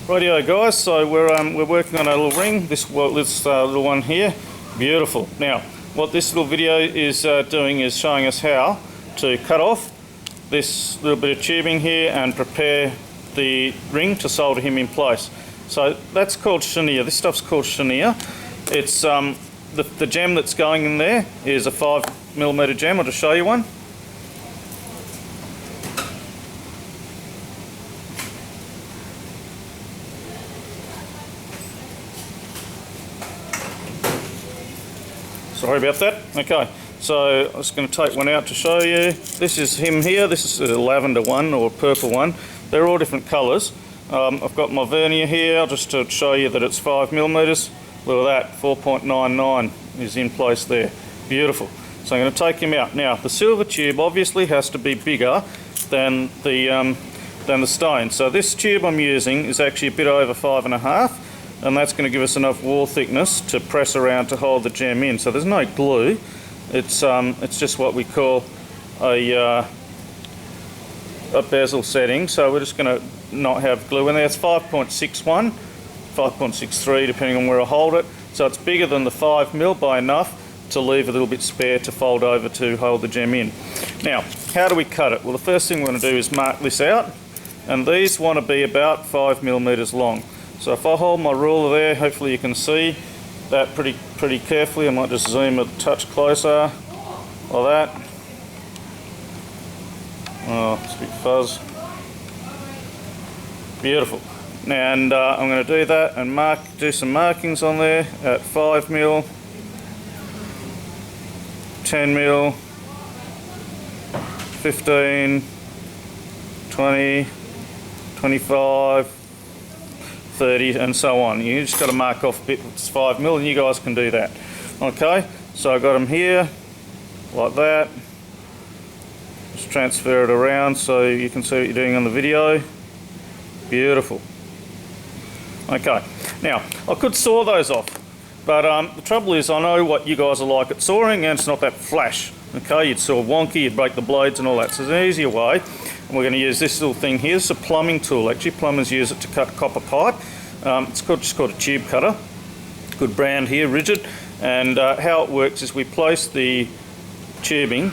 Rightio guys, so we're working on a little ring, this little one here, beautiful. Now, what this little video is doing is showing us how to cut off this little bit of tubing here and prepare the ring to solder him in place. So that's called Chenier. This stuff's called Chenier. It's the gem that's going in there is a 5mm gem. I'll just show you one. Sorry about that. Okay, so I'm just going to take one out to show you. This is him here. This is a lavender one or a purple one. They're all different colours. I've got my vernier here just to show you that it's 5mm. Look at that, 4.99 is in place there. Beautiful. So I'm going to take him out. Now, the silver tube obviously has to be bigger than the stone. So this tube I'm using is actually a bit over 5.5. And that's going to give us enough wall thickness to press around to hold the gem in. So there's no glue. It's just what we call a bezel setting. So we're just going to not have glue in there. It's 5.61, 5.63 depending on where I hold it. So it's bigger than the 5mm by enough to leave a little bit spare to fold over to hold the gem in. Now, how do we cut it? Well, the first thing we're going to do is mark this out, and these want to be about 5mm long. So if I hold my ruler there, hopefully you can see that pretty carefully. I might just zoom a touch closer, like that. Oh, it's a bit fuzz. Beautiful. And I'm going to do that and do some markings on there at 5mm, 10mm, 15, 20, 25, 30 and so on. You just got to mark off a bit that's 5mm and you guys can do that. Okay, so I got them here like that. Just transfer it around so you can see what you're doing on the video. Beautiful. Okay, now I could saw those off, but the trouble is I know what you guys are like at sawing, and it's not that flash. Okay, you'd saw wonky, you'd break the blades and all that. So there's an easier way. And we're going to use this little thing here. It's a plumbing tool. Actually, plumbers use it to cut copper pipe. It's just called a tube cutter. Good brand here, Rigid. And how it works is we place the tubing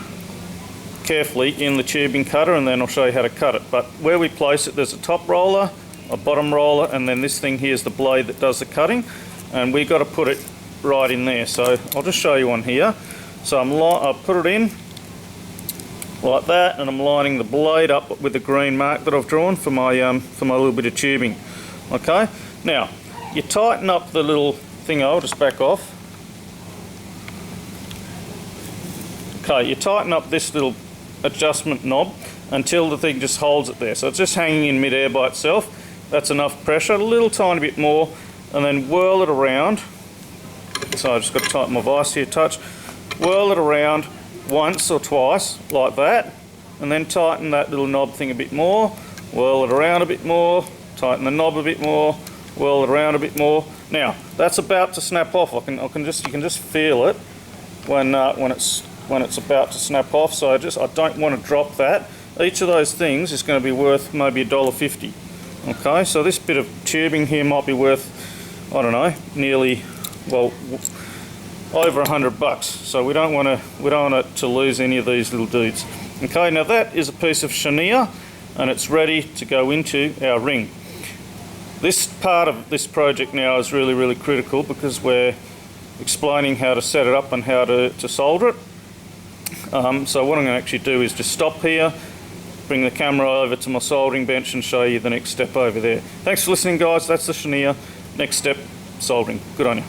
carefully in the tubing cutter, and then I'll show you how to cut it. But where we place it, there's a top roller, a bottom roller, and then this thing here is the blade that does the cutting. And we've got to put it right in there. So I'll just show you one here. So I'll put it in like that, and I'm lining the blade up with the green mark that I've drawn for my little bit of tubing. Okay, now you tighten up the little thing. I'll just back off. Okay, you tighten up this little adjustment knob until the thing just holds it there. So it's just hanging in mid-air by itself. That's enough pressure. A little tiny bit more, and then whirl it around. So I just got to tighten my vise here, touch. Whirl it around once or twice like that, and then tighten that little knob thing a bit more, whirl it around a bit more, tighten the knob a bit more, whirl it around a bit more. Now that's about to snap off. You can just feel it when it's about to snap off. So I don't want to drop that. Each of those things is going to be worth maybe $1.50. Okay, so this bit of tubing here might be worth, I don't know, nearly, well, over $100. So we don't want it to lose any of these little dudes. Okay, now that is a piece of Chenier, and it's ready to go into our ring. This part of this project now is really critical because we're explaining how to set it up and how to solder it. So what I'm going to actually do is just stop here, bring the camera over to my soldering bench and show you the next step over there. Thanks for listening guys, that's the Chenier. Next step, soldering. Good on you.